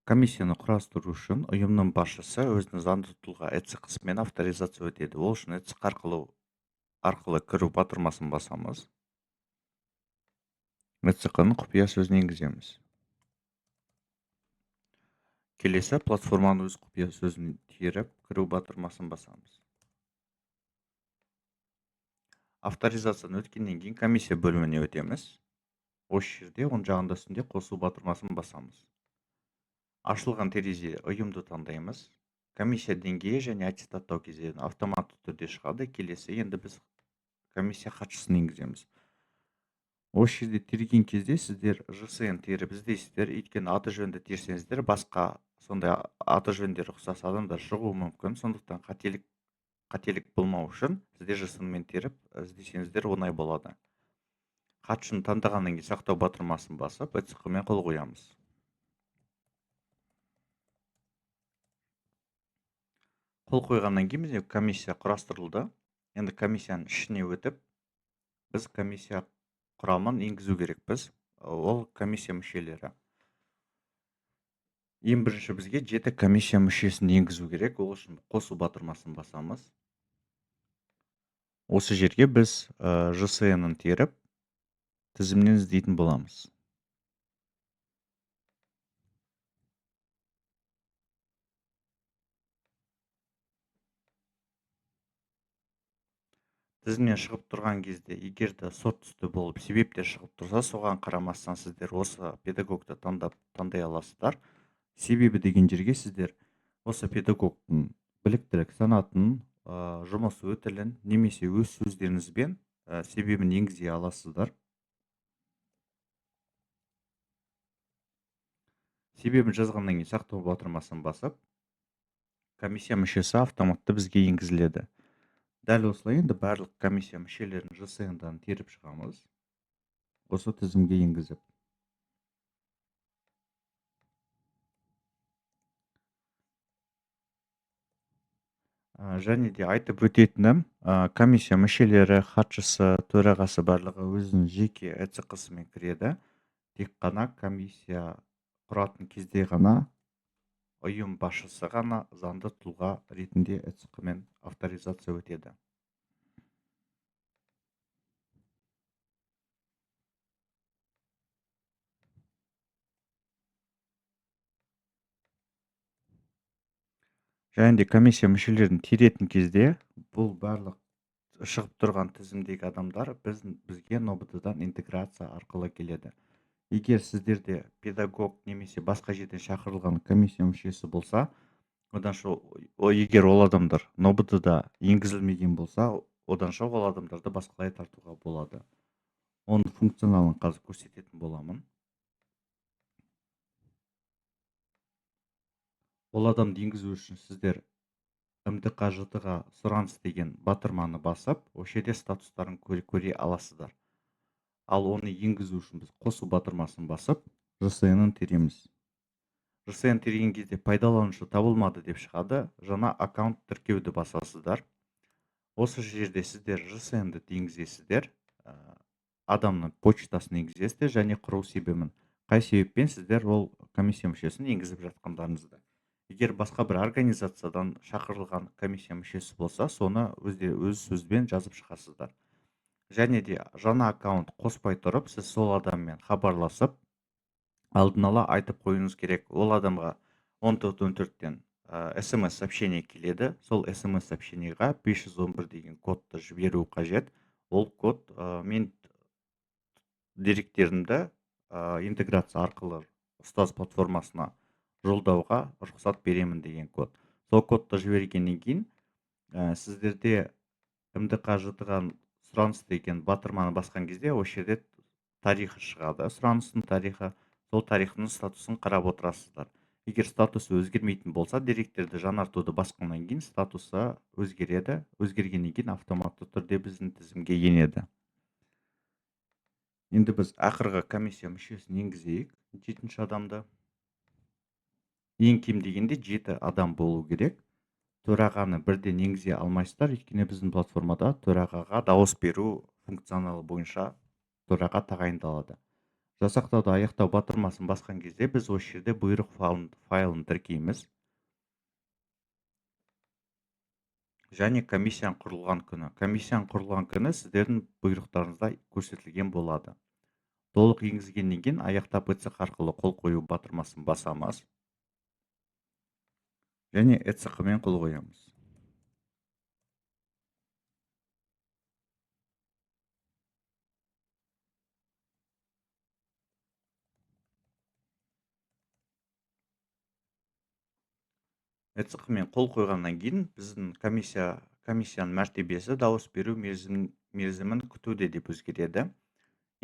Комиссияны құрастыру үшін ұйымның басшысы өзінің заңды тұлға ісімен авторизация өтеді. Ол үшін ісік арқылы кіру батырмасын басамыз. ісікның құпия сөзін енгіземіз. Келесі платформаның өз құпия сөзін теріп, кіру батырмасын басамыз. Авторизацияны өткеннен кейін комиссия бөліміне өтеміз. Осы жерде оң жағында үстінде қосу батырмасын басамыз. Ашылған терезе ұйымды таңдаймыз. Комиссия деңгейі және аттестаттау кезеңі автоматты түрде шығады. Келесі енді біз комиссия хатшысын енгіземіз. Осы жерде терген кезде сіздер ЖСН теріп іздейсіздер, өйткені аты жөнді терсеңіздер, басқа сондай аты жөндері ұқсас адамдар шығуы мүмкін. Сондықтан қателік болмау үшін сіздер ЖСНмен теріп іздесеңіздер оңай болады. Хатшыны таңдағаннан кейін сақтау батырмасын басып, ІЦХ-мен қол қоямыз. Қол қойғаннан кейін бізде комиссия құрастырылды. Енді комиссияның ішіне өтіп, біз комиссия құрамын енгізу керекпіз. Ол комиссия мүшелері. Ең бірінші бізге 7 комиссия мүшесін енгізу керек. Ол үшін қосу батырмасын басамыз. Осы жерге біз ЖСН-ын теріп, тізімнен іздейтін боламыз. Тізімнен шығып тұрған кезде, егер де сот түсті болып, себептер шығып тұрса, соған қарамастан сіздер осы педагогты таңдай аласыздар. Себебі деген жерге сіздер осы педагогтың біліктілік санатын, жұмыс өтілін, немесе өз сөздеріңізбен себебін енгізе аласыздар. Себебін жазғаннан кейін сақтау батырмасын басып, комиссия мүшесі автоматты бізге енгізіледі. Дәл осылай енді барлық комиссия мүшелерін ЖСН-дан теріп шығамыз. Осы тізімге енгізіп. Және де айтып өтетінім, комиссия мүшелері, хатшысы, төрағасы барлығы өзінің жеке ІЦХ-сымен кіреді. Тек қана комиссия құратын кезде ғана ұйым басшысы ғана заңды тұлға ретінде ІЦХ-мен авторизация өтеді. Және де комиссия мүшелерін теретін кезде бұл барлық шығып тұрған тізімдегі адамдар бізге НОБД-дан интеграция арқылы келеді. Егер сіздерде педагог немесе басқа жерден шақырылған комиссия мүшесі болса, егер ол адамдар НОБД-да енгізілмеген болса, оданша ол адамдарды басқалай тартуға болады. Оның функционалын қазір көрсететін боламын. Ол адамды енгізу үшін сіздер МДК-ға сұраныс деген батырманы басып, осы жерде статустарын көре аласыздар. Ал оны енгізу үшін біз қосу батырмасын басып, ЖСН-ын тереміз. ЖСН терген кезде пайдаланушы табылмады деп шығады, жаңа аккаунт тіркеуді басасыздар. Осы жерде сіздер ЖСН-ді енгізесіздер, адамның почтасын енгізесіздер және құру себебін. Қай себеппен сіздер ол комиссия мүшесін енгізіп жатқандарыңызды. Егер басқа бір организациядан шақырылған комиссия мүшесі болса, соны өз сөзбен жазып шығасыздар. Және де жаңа аккаунт қоспай тұрып, сіз сол адаммен хабарласып, алдын ала айтып қойыңыз керек. Ол адамға 1414-тен SMS-сообщение келеді. Сол SMS-сообщениеға 511 деген кодты жіберу қажет. Ол код мен деректерімді интеграция арқылы ұстаз платформасына жолдауға рұқсат беремін деген код. Сол кодты жібергеннен кейін сіздерде МДК-ға сұраныс деген батырманы басқан кезде осы жерде тарихы шығады. Сұраныстың тарихы, сол тарихының статусын қарап отырасыздар. Егер статусы өзгермейтін болса, деректерді жаңартуды басқаннан кейін статусы өзгереді. Өзгергеннен кейін автоматты түрде біздің тізімге енеді. Енді біз ақырғы комиссия мүшесін енгізейік, 7-ші адамды. Ең кем дегенде 7 адам болу керек. Төрағаны бірден енгізе алмайсыздар, өйткені біздің платформада төрағаға дауыс беру функционалы бойынша төраға тағайындалады. Жасақтауды аяқтау батырмасын басқан кезде біз осы жерде бұйрық файлын тіркейміз. Және комиссияның құрылған күні. Комиссияның құрылған күні сіздердің бұйрықтарыңызда көрсетілген болады. Толық енгізгеннен кейін аяқтап ECC арқылы қол қою батырмасын басамыз. Және ECC-мен қол қоямыз. ECC-мен қол қойғаннан кейін біздің комиссияның мәртебесі дауыс беру мерзімін күтуде деп өзгереді.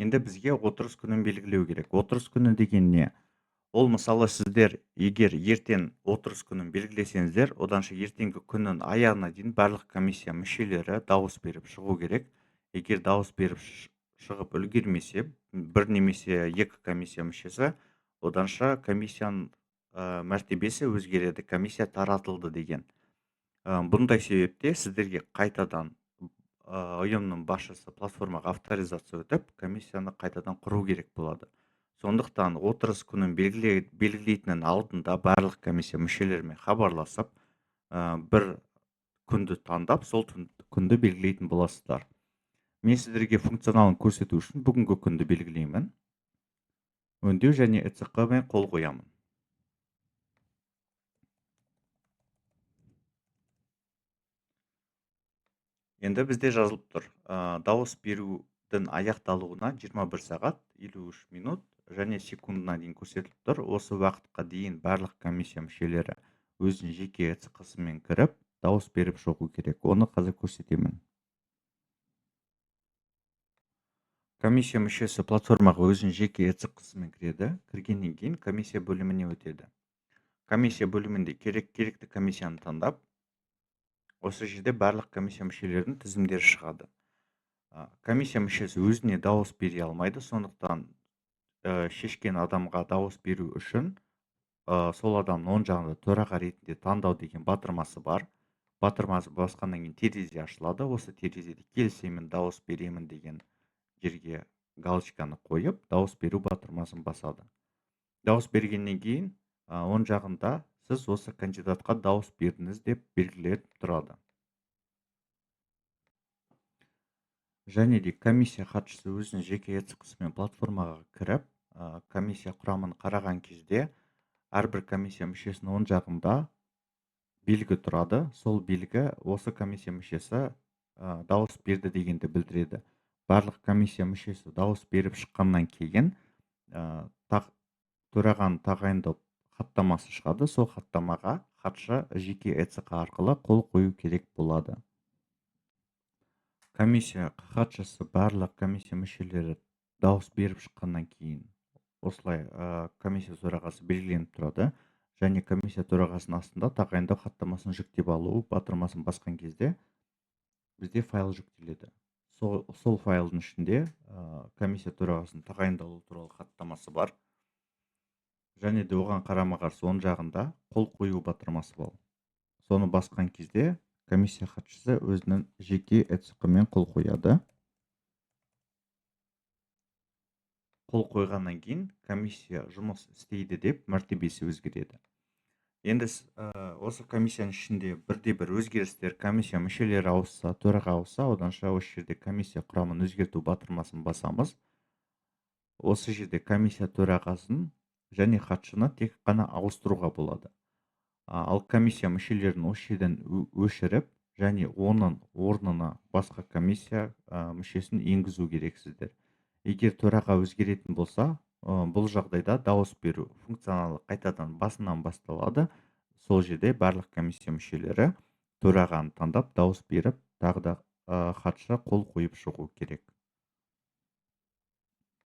Енді бізге отырыс күнін белгілеу керек. Отырыс күні деген не? Ол мысалы сіздер егер ертең отырыс күнін белгілесеңіздер, оданша ертеңгі күннің аяғына дейін барлық комиссия мүшелері дауыс беріп шығу керек. Егер дауыс беріп шығып үлгермесе, бір немесе екі комиссия мүшесі, оданша комиссияның мәртебесі өзгереді, комиссия таратылды деген. Бұндай себепте сіздерге қайтадан ұйымның басшысы платформаға авторизация өтіп, комиссияны қайтадан құру керек болады. Сондықтан отырыс күнін белгілейтіннің алдында барлық комиссия мүшелерімен хабарласып, бір күнді таңдап, сол күнді белгілейтін боласыздар. Мен сіздерге функционалын көрсету үшін бүгінгі күнді белгілеймін. Өңдеу және ECC-мен қол қоямын. Енді бізде жазылып тұр. Дауыс берудің аяқталуына 21 сағат 53 минут және секундына дейін көрсетіліп тұр. Осы уақытқа дейін барлық комиссия мүшелері өзінің жеке ECC-сымен кіріп, дауыс беріп шығу керек. Оны қазір көрсетемін. Комиссия мүшесі платформаға өзінің жеке ECC-сымен кіреді. Кіргеннен кейін комиссия бөліміне өтеді. Комиссия бөлімінде керекті комиссияны таңдап, осы жерде барлық комиссия мүшелерінің тізімдері шығады. Комиссия мүшесі өзіне дауыс бере алмайды, сондықтан шешкен адамға дауыс беру үшін сол адамның оң жағында төраға ретінде таңдау деген батырмасы бар. Батырмасы басқаннан кейін терезе ашылады. Осы терезеде келісемін, дауыс беремін деген жерге галочканы қойып, дауыс беру батырмасын басады. Дауыс бергеннен кейін оң жағында сіз осы кандидатқа дауыс бердіңіз деп белгілеп тұрады. Және де комиссия хатшысы өзінің жеке ECC-сымен платформаға кіріп, комиссия құрамын қараған кезде әрбір комиссия мүшесінің оң жағында белгі тұрады. Сол белгі осы комиссия мүшесі дауыс берді дегенді білдіреді. Барлық комиссия мүшесі дауыс беріп шыққаннан кейін төрағаны тағайындау хаттамасы шығады. Сол хаттамаға хатшы жеке ECC арқылы қол қою керек болады. Комиссия хатшысы барлық комиссия мүшелері дауыс беріп шыққаннан кейін осылай комиссия төрағасы белгіленіп тұрады. Және комиссия төрағасының астында тағайындау хаттамасын жүктеп алу батырмасын басқан кезде бізде файл жүктеледі. Сол файлдың ішінде комиссия төрағасының тағайындалу туралы хаттамасы бар. Және де оған қарама-қарсы оң жағында қол қою батырмасы бар. Соны басқан кезде комиссия хатшысы өзінің жеке ECC-мен қол қояды. Қол қойғаннан кейін комиссия жұмыс істейді деп мәртебесі өзгереді. Енді осы комиссияның ішінде бірде-бір өзгерістер, комиссия мүшелері ауысса, төраға ауысса, оданша осы жерде комиссия құрамын өзгерту батырмасын басамыз. Осы жерде комиссия төрағасын және хатшыны тек қана ауыстыруға болады. Ал комиссия мүшелерін осы жерден өшіріп, және оның орнына басқа комиссия мүшесін енгізу керексіздер. Егер төраға өзгеретін болса, бұл жағдайда дауыс беру функционалы қайтадан басынан басталады. Сол жерде барлық комиссия мүшелері төрағаны таңдап дауыс беріп, тағы да хатшы қол қойып шығу керек.